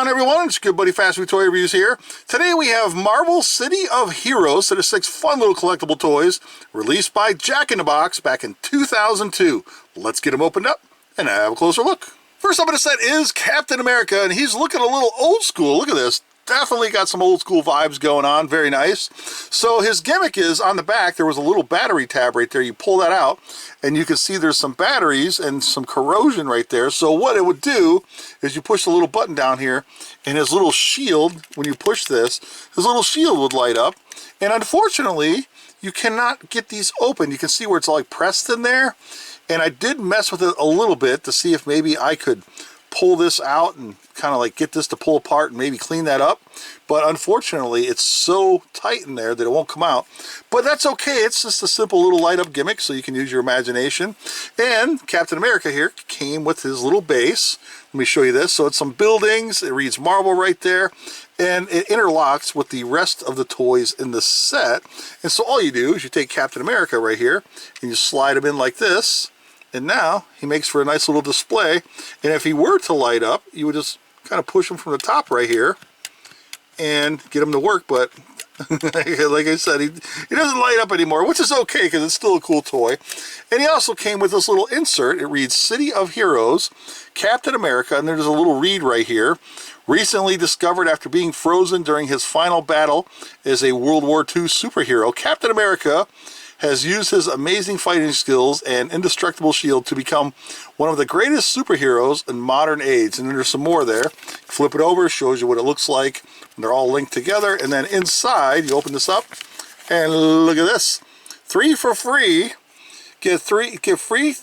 on, everyone? It's your good buddy FastFoodToyReviews here. Today we have Marvel City of Heroes, set of 6 fun little collectible toys released by Jack in the Box back in 2002. Let's get them opened up and have a closer look. First up in the set is Captain America, and he's looking a little old school. Look at this. Definitely got some old school vibes going on. Very nice. So his gimmick is on the back, there was a little battery tab right there. You pull that out and you can see there's some batteries and some corrosion right there. So what it would do is you push the little button down here and his little shield, when you push this, his little shield would light up. And unfortunately, you cannot get these open. You can see where it's like pressed in there. And I did mess with it a little bit to see if maybe I could pull this out and kind of like get this to pull apart and maybe clean that up, but unfortunately it's so tight in there that it won't come out. But that's okay, it's just a simple little light up gimmick, so you can use your imagination. And Captain America here came with his little base. Let me show you this. So it's some buildings, it reads Marvel right there, and it interlocks with the rest of the toys in the set. And so all you do is you take Captain America right here and you slide him in like this, and now he makes for a nice little display. And if he were to light up, you would just kind of push him from the top right here and get him to work. But like I said, he doesn't light up anymore, which is okay because it's still a cool toy. And he also came with this little insert. It reads City of Heroes, Captain America, and there's a little read right here. Recently discovered after being frozen during his final battle as a World War II superhero, Captain America has used his amazing fighting skills and indestructible shield to become one of the greatest superheroes in modern age. And there's some more there. Flip it over, shows you what it looks like when they're all linked together. And then inside, you open this up, and look at this. 3 for free. Get free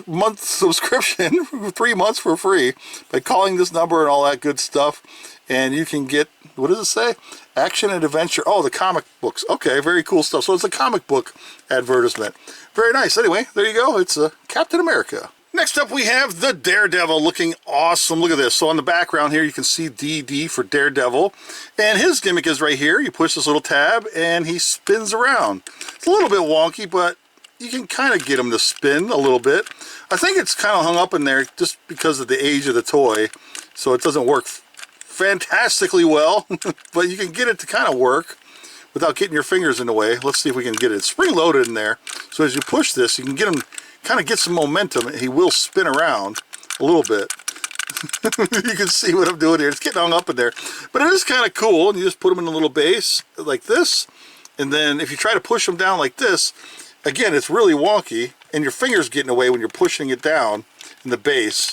month subscription, 3 months for free, by calling this number and all that good stuff. And you can get, what does it say? Action and adventure. Oh, the comic books. Okay, very cool stuff. So it's a comic book advertisement. Very nice. Anyway, there you go. It's Captain America. Next up, we have the Daredevil, looking awesome. Look at this. So on the background here, you can see DD for Daredevil. And his gimmick is right here. You push this little tab, and he spins around. It's a little bit wonky, but you can kind of get him to spin a little bit. I think it's kind of hung up in there just because of the age of the toy, so it doesn't work fantastically well, but you can get it to kind of work without getting your fingers in the way. Let's see if we can get it. It's spring-loaded in there, so as you push this, you can get him, kind of get some momentum. He will spin around a little bit. You can see what I'm doing here. It's getting hung up in there, but it is kind of cool. And you just put him in a little base like this, and then if you try to push him down like this, again, it's really wonky, and your finger's getting away when you're pushing it down in the base.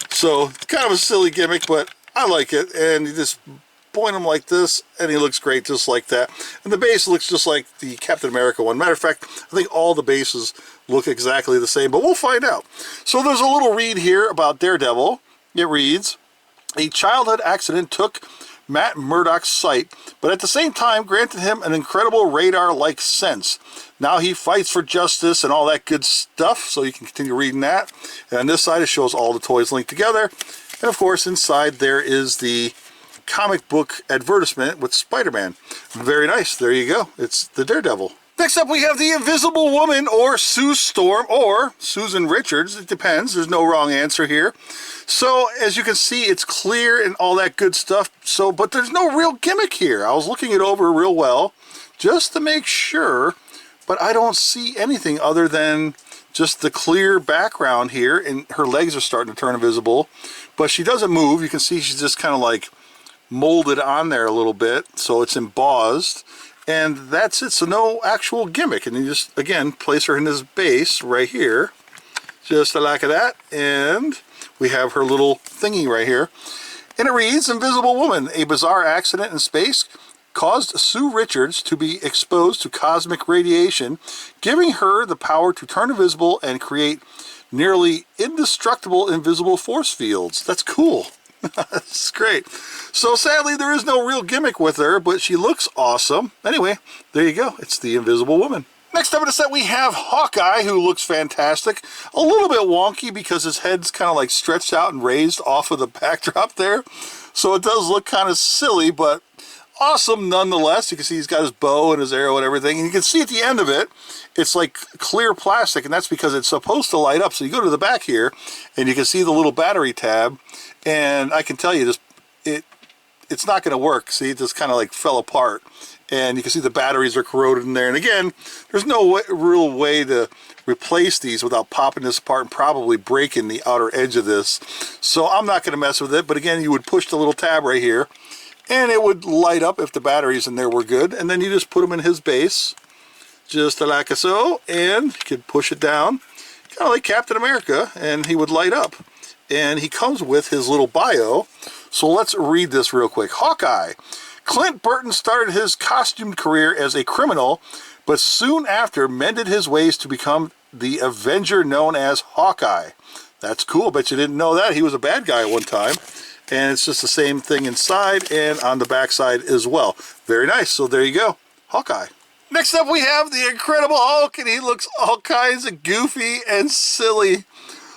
So it's kind of a silly gimmick, but I like it. And you just point him like this, and he looks great just like that. And the base looks just like the Captain America one. Matter of fact, I think all the bases look exactly the same, but we'll find out. So there's a little read here about Daredevil. It reads, a childhood accident took Matt Murdock's sight, but at the same time granted him an incredible radar-like sense. Now he fights for justice and all that good stuff, so you can continue reading that. And on this side, it shows all the toys linked together. And of course, inside there is the comic book advertisement with Spider-Man. Very nice. There you go. It's the Daredevil. Next up, we have the Invisible Woman, or Sue Storm, or Susan Richards. It depends. There's no wrong answer here. So, as you can see, it's clear and all that good stuff. So, but there's no real gimmick here. I was looking it over real well just to make sure, but I don't see anything other than just the clear background here, and her legs are starting to turn invisible, but she doesn't move. You can see she's just kind of like molded on there a little bit, so it's embossed. And that's it, so no actual gimmick. And you just, again, place her in this base right here, just a lack of that. And we have her little thingy right here. And it reads, Invisible Woman, a bizarre accident in space caused Sue Richards to be exposed to cosmic radiation, giving her the power to turn invisible and create nearly indestructible invisible force fields. That's cool. That's great. So sadly, there is no real gimmick with her, but she looks awesome. Anyway, there you go. It's the Invisible Woman. Next up in the set, we have Hawkeye, who looks fantastic. A little bit wonky because his head's kind of like stretched out and raised off of the backdrop there. So it does look kind of silly, but awesome nonetheless. You can see he's got his bow and his arrow and everything. And you can see at the end of it, it's like clear plastic, and that's because it's supposed to light up. So you go to the back here, and you can see the little battery tab. And I can tell you, it's not going to work. See, it just kind of like fell apart. And you can see the batteries are corroded in there. And again, there's no real way to replace these without popping this apart and probably breaking the outer edge of this. So I'm not going to mess with it. But again, you would push the little tab right here and it would light up if the batteries in there were good. And then you just put them in his base, just like so, and you could push it down, kind of like Captain America, and he would light up. And he comes with his little bio. So let's read this real quick. Hawkeye. Clint Burton started his costumed career as a criminal, but soon after mended his ways to become the Avenger known as Hawkeye. That's cool. Bet you didn't know that. He was a bad guy at one time. And it's just the same thing inside and on the back side as well. Very nice. So there you go. Hawkeye. Next up we have the Incredible Hulk, and he looks all kinds of goofy and silly.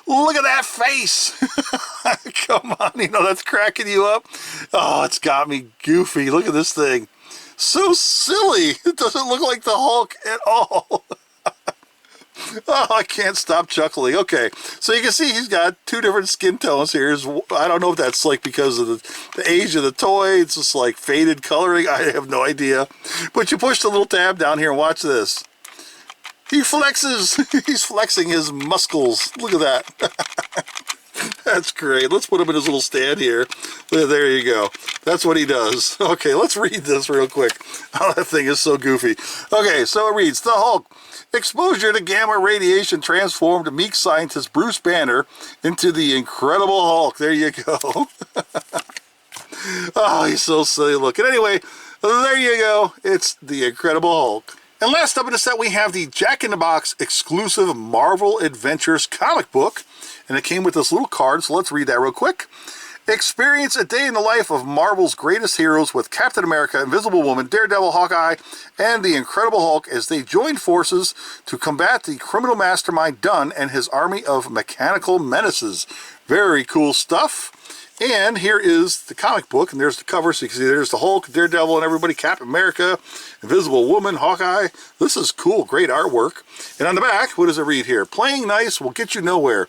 Look at that face. Come on, you know that's cracking you up. Oh, it's got me goofy. Look at this thing. So silly. It doesn't look like the Hulk at all. Oh, I can't stop chuckling. Okay, so you can see he's got two different skin tones here. I don't know if that's like because of the age of the toy. It's just like faded coloring. I have no idea. But you push the little tab down here and watch this. He flexes. He's flexing his muscles. Look at that. That's great. Let's put him in his little stand here. There you go. That's what he does. Okay, let's read this real quick. Oh, that thing is so goofy. Okay, so it reads, The Hulk. Exposure to gamma radiation transformed meek scientist Bruce Banner into the Incredible Hulk. There you go. Oh, he's so silly looking. Anyway, there you go. It's the Incredible Hulk. And last up in the set, we have the Jack in the Box exclusive Marvel Adventures comic book. And it came with this little card, so let's read that real quick. Experience a day in the life of Marvel's greatest heroes with Captain America, Invisible Woman, Daredevil, Hawkeye, and the Incredible Hulk as they join forces to combat the criminal mastermind Dunn and his army of mechanical menaces. Very cool stuff. And here is the comic book, and there's the cover, so you can see there's the Hulk, Daredevil, and everybody, Captain America, Invisible Woman, Hawkeye. This is cool, great artwork. And on the back, what does it read here? Playing nice will get you nowhere.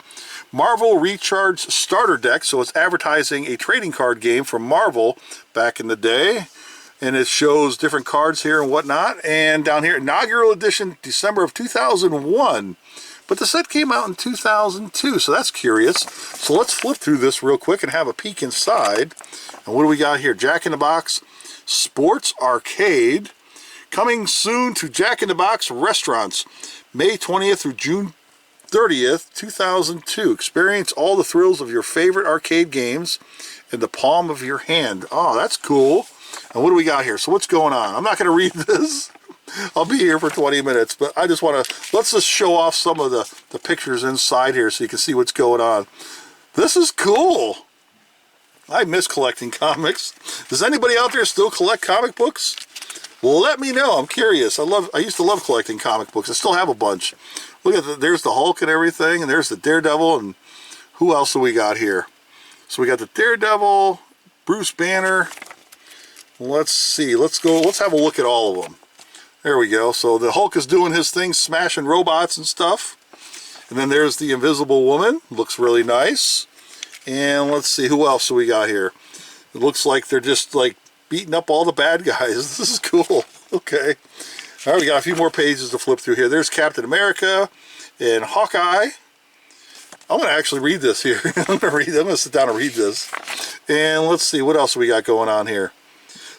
Marvel Recharge Starter Deck, so it's advertising a trading card game from Marvel back in the day. And it shows different cards here and whatnot. And down here, inaugural edition, December of 2001. But the set came out in 2002, so that's curious. So let's flip through this real quick and have a peek inside. And what do we got here? Jack in the Box Sports Arcade. Coming soon to Jack in the Box restaurants, May 20th through June 30th, 2002. Experience all the thrills of your favorite arcade games in the palm of your hand. Oh, that's cool. And what do we got here? So what's going on? I'm not going to read this. I'll be here for 20 minutes, but I just want to, let's just show off some of the pictures inside here so you can see what's going on. This is cool. I miss collecting comics. Does anybody out there still collect comic books? Well, let me know. I'm curious. I used to love collecting comic books. I still have a bunch. Look at there's the Hulk and everything, and there's the Daredevil, and who else do we got here? So we got the Daredevil, Bruce Banner. Let's see. Let's have a look at all of them. There we go. So the Hulk is doing his thing, smashing robots and stuff. And then there's the Invisible Woman. Looks really nice. And let's see, who else do we got here? It looks like they're just like beating up all the bad guys. This is cool. Okay. All right, we got a few more pages to flip through here. There's Captain America and Hawkeye. I'm going to actually read this here. I'm going to sit down and read this. And let's see, what else we got going on here?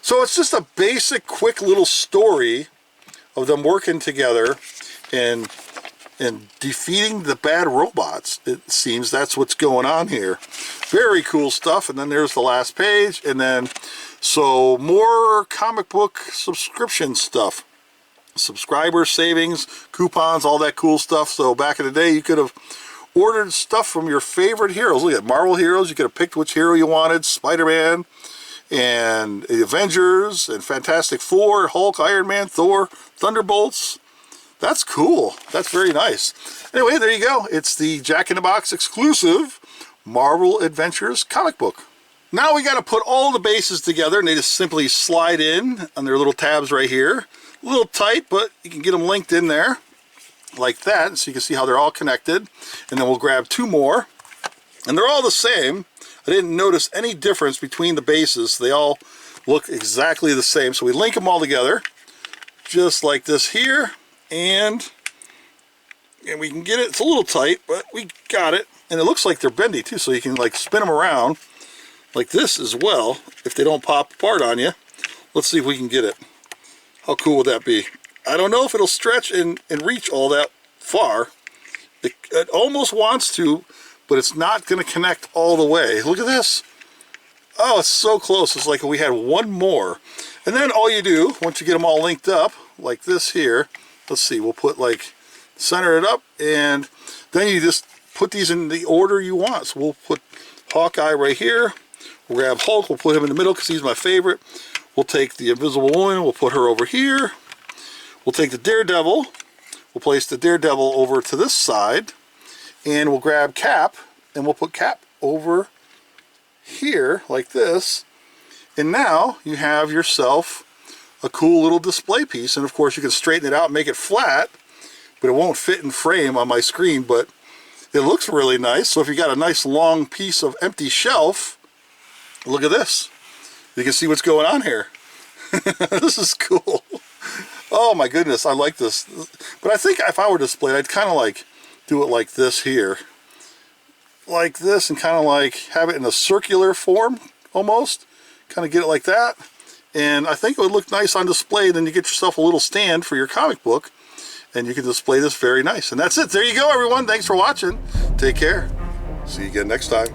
So it's just a basic, quick little story of them working together and defeating the bad robots. It seems that's what's going on here. Very cool stuff. And then there's the last page. And then, so more comic book subscription stuff. Subscriber savings, coupons, all that cool stuff. So back in the day, you could have ordered stuff from your favorite heroes. Look at Marvel heroes. You could have picked which hero you wanted. Spider-Man and the Avengers and Fantastic Four, Hulk, Iron Man, Thor, Thunderbolts. That's cool. That's very nice. Anyway, there you go. It's the Jack in the Box exclusive Marvel Adventures comic book. Now we got to put all the bases together, and they just simply slide in on their little tabs right here. A little tight, but you can get them linked in there like that, so you can see how they're all connected. And then we'll grab two more, and they're all the same. I didn't notice any difference between the bases. They all look exactly the same. So we link them all together, just like this here, and we can get it. It's a little tight, but we got it. And it looks like they're bendy too, so you can like spin them around like this as well if they don't pop apart on you. Let's see if we can get it. How cool would that be? I don't know if it'll stretch and reach all that far. It almost wants to, but it's not going to connect all the way. Look at this. Oh, it's so close. It's like we had one more. And then all you do, once you get them all linked up, like this here, let's see, we'll put like, center it up, and then you just put these in the order you want. So we'll put Hawkeye right here. We'll grab Hulk, we'll put him in the middle because he's my favorite. We'll take the Invisible Woman, we'll put her over here. We'll take the Daredevil, we'll place the Daredevil over to this side, and we'll grab Cap, and we'll put Cap over here like this. And now you have yourself a cool little display piece. And of course you can straighten it out and make it flat, but it won't fit in frame on my screen, but it looks really nice. So if you got a nice long piece of empty shelf, look at this. You can see what's going on here. This is cool. Oh my goodness, I like this. But I think if I were to display it, I'd kind of like do it like this here. Like this, and kind of like have it in a circular form almost. Kind of get it like that. And I think it would look nice on display. Then you get yourself a little stand for your comic book, and you can display this very nice. And that's it. There you go, everyone. Thanks for watching. Take care. See you again next time.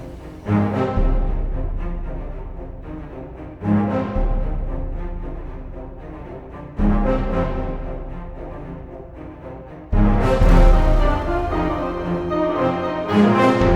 Thank you.